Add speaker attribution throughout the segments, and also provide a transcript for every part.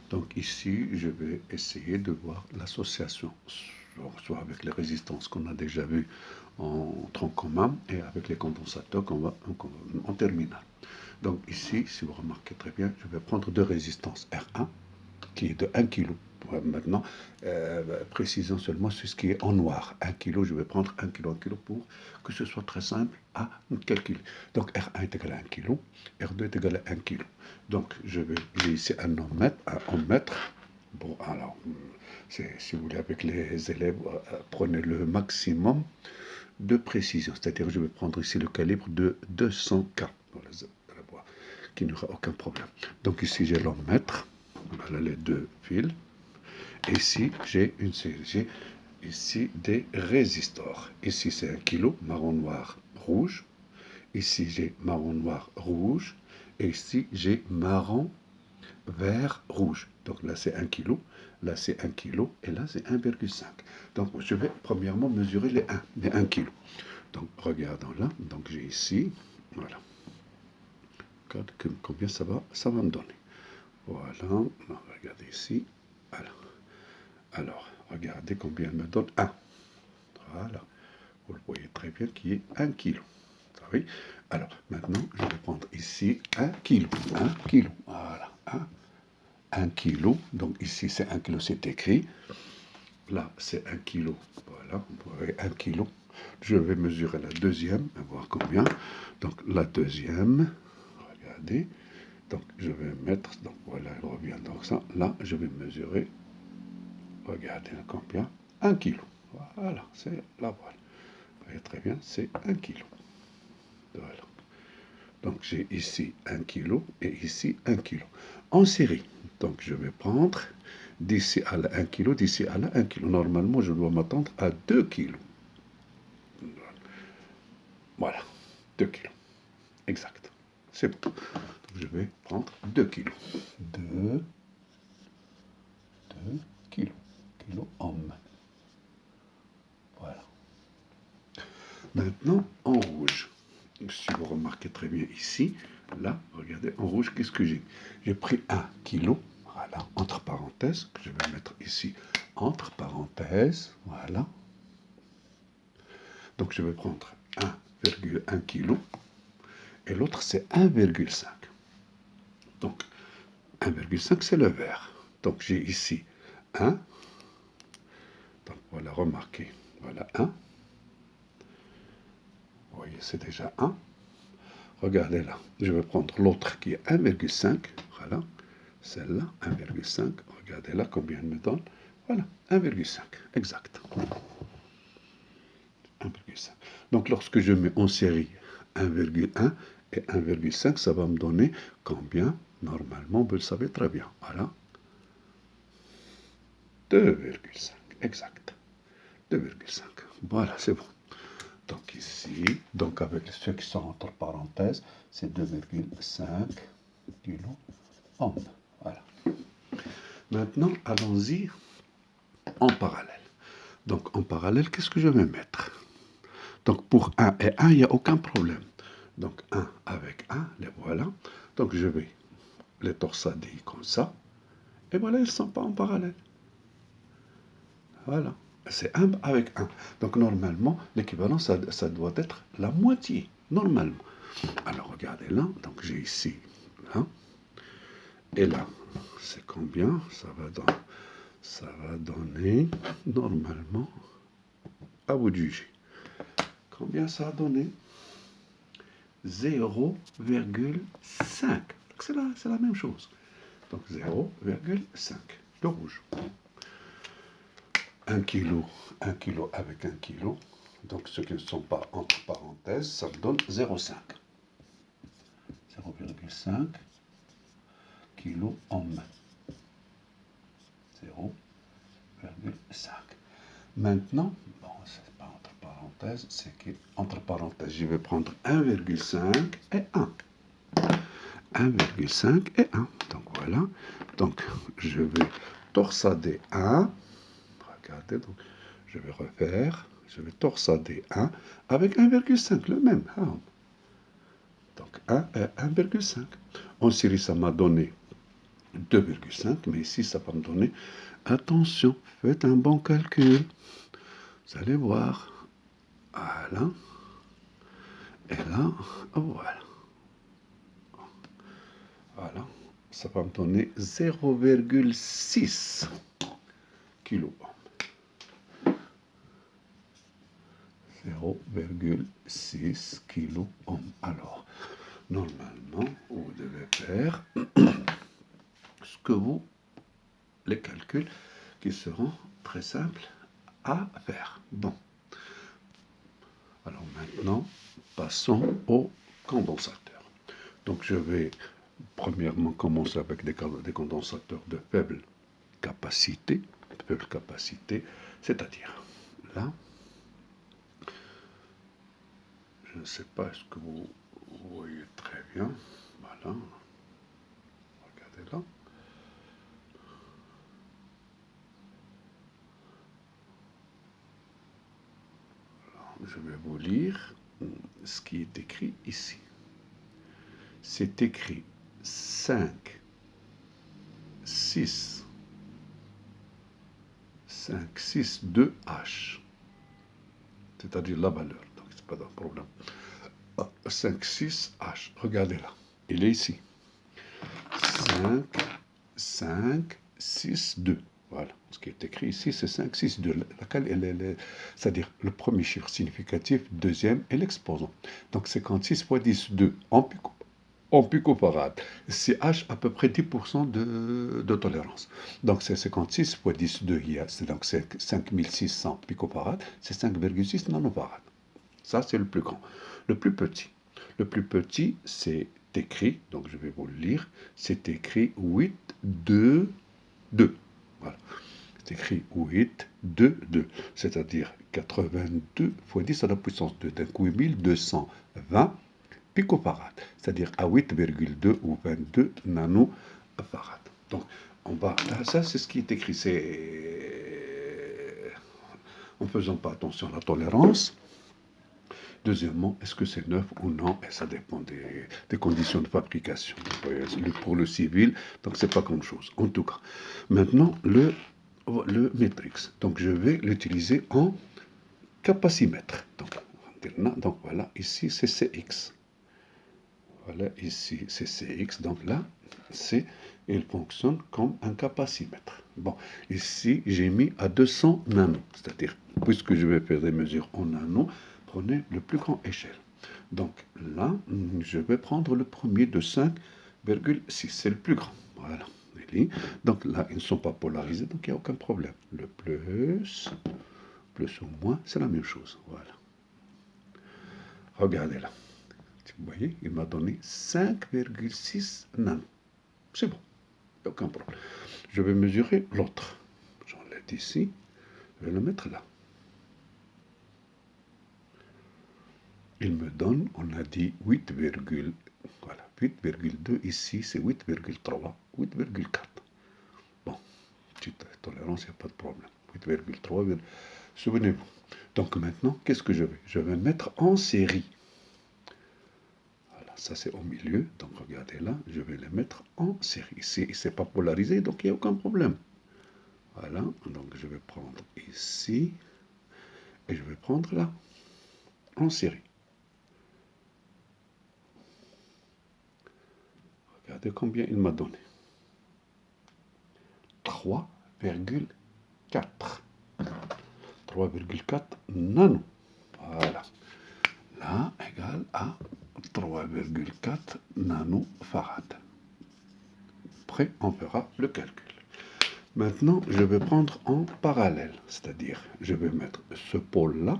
Speaker 1: Donc ici, je vais essayer de voir l'association, soit avec les résistances qu'on a déjà vues en tronc commun et avec les condensateurs qu'on va en terminale. Donc ici, si vous remarquez très bien, je vais prendre deux résistances R1 qui est de 1 kg. Maintenant, précisons seulement sur ce qui est en noir. 1 kg, je vais prendre 1 kg, 1 kg pour que ce soit très simple à calculer. Donc R1 est égal à 1 kg, R2 est égal à 1 kg. Donc j'ai ici un ohmmètre. Bon, alors, si vous voulez, avec les élèves, prenez le maximum de précision. C'est-à-dire, je vais prendre ici le calibre de 200K. Qu'il n'y aura aucun problème. Donc ici, j'ai l'ohmmètre. Voilà les deux fils. Et ici, j'ai ici des résistors. Ici, c'est 1 kg, marron, noir, rouge. Ici, j'ai marron, noir, rouge. Et ici, j'ai marron, vert, rouge. Donc là, c'est 1 kg. Là, c'est 1 kg. Et là, c'est 1,5. Donc, je vais premièrement mesurer les 1 kg. Donc, regardons là. Donc, j'ai ici, voilà. Combien ça va me donner. Voilà, regardez ici. Alors, regardez combien elle me donne 1. Voilà, vous le voyez très bien qui est 1 kg. Oui. Alors, maintenant, je vais prendre ici 1 kg. 1 kg, voilà, 1 kg. Donc ici, c'est 1 kg, c'est écrit. Là, c'est 1 kg. Voilà, vous voyez 1 kg. Je vais mesurer la deuxième, voir combien. Donc, la deuxième, regardez. Donc, je vais mettre, donc voilà, elle revient. Donc, ça, là, je vais mesurer, regardez combien, 1 kg. Voilà, c'est la voile. Vous voyez très bien, c'est 1 kg. Voilà. Donc, j'ai ici 1 kg et ici 1 kg. En série, donc je vais prendre d'ici à là 1 kg, d'ici à là 1 kg. Normalement, je dois m'attendre à 2 kg. Voilà, 2 kg. Exact. C'est bon. Donc, je vais prendre 2 kg. 2 kg. Kilo homme. Voilà. Maintenant, en rouge. Si vous remarquez très bien ici, là, regardez, en rouge, qu'est-ce que j'ai? J'ai pris 1 kg, voilà, entre parenthèses, que je vais mettre ici, entre parenthèses, voilà. Donc, je vais prendre 1,1 kg, et l'autre, c'est 1,5. Donc, 1,5, c'est le vert. Donc, j'ai ici 1. Donc, voilà, remarquez, voilà 1. Vous voyez, c'est déjà 1. Regardez là, je vais prendre l'autre qui est 1,5. Voilà, celle-là, 1,5. Regardez là combien elle me donne. Voilà, 1,5. Exact. 1,5. Donc lorsque je mets en série 1,1 et 1,5, ça va me donner combien? Normalement, vous le savez très bien. Voilà. 2,5. Exact. 2,5. Voilà, c'est bon. Donc ici, donc avec ceux qui sont entre parenthèses, c'est 2,5 kg homme. Voilà. Maintenant, allons-y en parallèle. Donc en parallèle, qu'est-ce que je vais mettre? Donc pour 1 et 1, il n'y a aucun problème. Donc 1 avec 1, les voilà. Donc je vais les torsader comme ça. Et voilà, ils ne sont pas en parallèle. Voilà. C'est 1 avec 1. Donc normalement, l'équivalent, ça doit être la moitié. Normalement. Alors regardez là. Donc j'ai ici, là. Et là, c'est combien? Ça va donner, normalement, à vous de juger. Combien ça a donné? 0,5. C'est la même chose. Donc 0,5. Le rouge. 1 kg avec 1 kg. Donc ceux qui ne sont pas entre parenthèses, ça me donne 0,5. 0,5 kg homme. 0,5. Maintenant, bon, c'est pas entre parenthèses, c'est qu'entre parenthèses, je vais prendre 1,5 et 1. 1,5 et 1. Donc voilà. Donc je vais torsader 1. Regardez, donc je vais refaire. Je vais torsader 1 avec 1,5, le même. Donc 1 et 1,5. En série, ça m'a donné 2,5, mais ici, ça va me donner, attention, faites un bon calcul, vous allez voir, voilà, et là, voilà, voilà, ça va me donner 0,6 kilo. 0,6 kilo. Alors, normalement, vous devez faire ce que vous, les calculs qui seront très simples à faire. Bon. Alors maintenant, passons au condensateur. Donc je vais premièrement commencer avec des condensateurs de faible capacité, c'est-à-dire là, je ne sais pas est-ce que vous voyez très bien, voilà, regardez là. Je vais vous lire ce qui est écrit ici. C'est écrit 5, 6, 2H, c'est-à-dire la valeur, donc c'est pas un problème. 5, 6H, regardez là, il est ici. 5, 6, 2. Voilà, ce qui est écrit ici, c'est 5, 6, 2. Laquelle c'est-à-dire le premier chiffre significatif, deuxième et l'exposant. Donc 56 fois 10, 2 en picofarad. C'est H à peu près 10% de tolérance. Donc c'est 56 fois 10, 2, donc c'est 5600 picofarad, c'est 5,6 nanofarad. Ça, c'est le plus grand. Le plus petit, c'est écrit, donc je vais vous le lire, c'est écrit 8, 2, 2. Voilà. C'est écrit 8, 2, 2. C'est-à-dire 82 fois 10 à la puissance 2. Donc 8220 picofarad. C'est-à-dire à 8,2 ou 22 nanofarad. Donc, on va. Ça, c'est ce qui est écrit. C'est. En faisant pas attention à la tolérance. Deuxièmement, est-ce que c'est neuf ou non? Et ça dépend des conditions de fabrication. Pour le civil, donc c'est pas grand-chose. En tout cas, maintenant, le matrix. Donc, je vais l'utiliser en capacimètre. Donc, voilà, ici, c'est CX. Voilà, ici, c'est CX. Donc là, il fonctionne comme un capacimètre. Bon, ici, j'ai mis à 200 nanos. C'est-à-dire, puisque je vais faire des mesures en nanos, prenez le plus grand échelle. Donc là, je vais prendre le premier de 5,6. C'est le plus grand. Voilà. Donc là, ils ne sont pas polarisés, donc il n'y a aucun problème. Le plus ou moins, c'est la même chose. Voilà. Regardez là. Vous voyez, il m'a donné 5,6 nanos. C'est bon, il n'y a aucun problème. Je vais mesurer l'autre. J'enlève ici, je vais le mettre là. Il me donne, on a dit 8, voilà, 8,2 ici, c'est 8,3, 8,4. Bon, petite tolérance, il n'y a pas de problème. 8,3, souvenez-vous. Donc maintenant, qu'est-ce que je vais? Je vais mettre en série. Ça c'est au milieu, donc regardez là, je vais les mettre en série. Ici, c'est pas polarisé, donc il n'y a aucun problème. Voilà, donc je vais prendre ici, et je vais prendre là, en série. Regardez combien il m'a donné. 3,4. 3,4 nano. Voilà. Là, égale à 3,4 nanofarad. Après, on fera le calcul. Maintenant, je vais prendre en parallèle, c'est-à-dire, je vais mettre ce pôle-là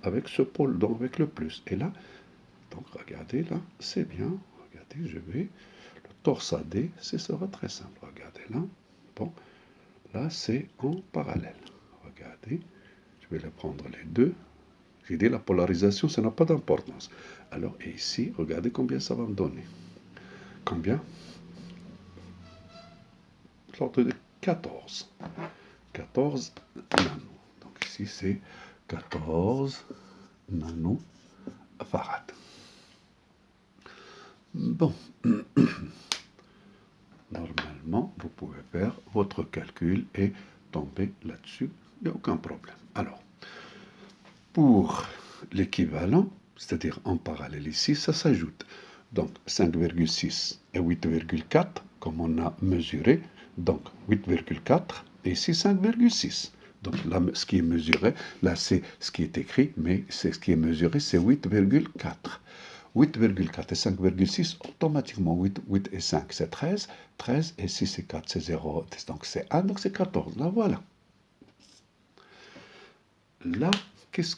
Speaker 1: avec ce pôle, donc avec le plus. Et là, donc regardez là, c'est bien. Regardez, je vais le torsader, ce sera très simple. Regardez là. Bon, là c'est en parallèle. Regardez, je vais les prendre les deux. J'ai dit la polarisation, ça n'a pas d'importance. Alors, et ici, regardez combien ça va me donner. Combien? L'ordre de 14. 14 nanos. Donc ici, c'est 14 nanofarad. Bon. normalement, vous pouvez faire votre calcul et tomber là-dessus. Il n'y a aucun problème. Alors, pour l'équivalent, c'est-à-dire en parallèle ici, ça s'ajoute. Donc 5,6 et 8,4, comme on a mesuré. Donc 8,4 et ici 5,6. Donc là, ce qui est mesuré, là c'est ce qui est écrit, mais c'est ce qui est mesuré, c'est 8,4. 8,4 et 5,6, automatiquement 8 et 5 c'est 13, 13 et 6 et 4 c'est 0, donc c'est 1, donc c'est 14. Là voilà. Là,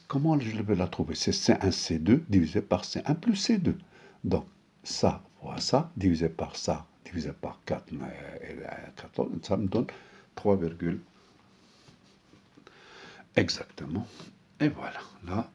Speaker 1: comment je vais la trouver? C'est C1, C2 divisé par C1 plus C2. Donc, ça fois ça, divisé par ça, divisé par 4, 14, ça me donne 3, exactement. Et voilà, là,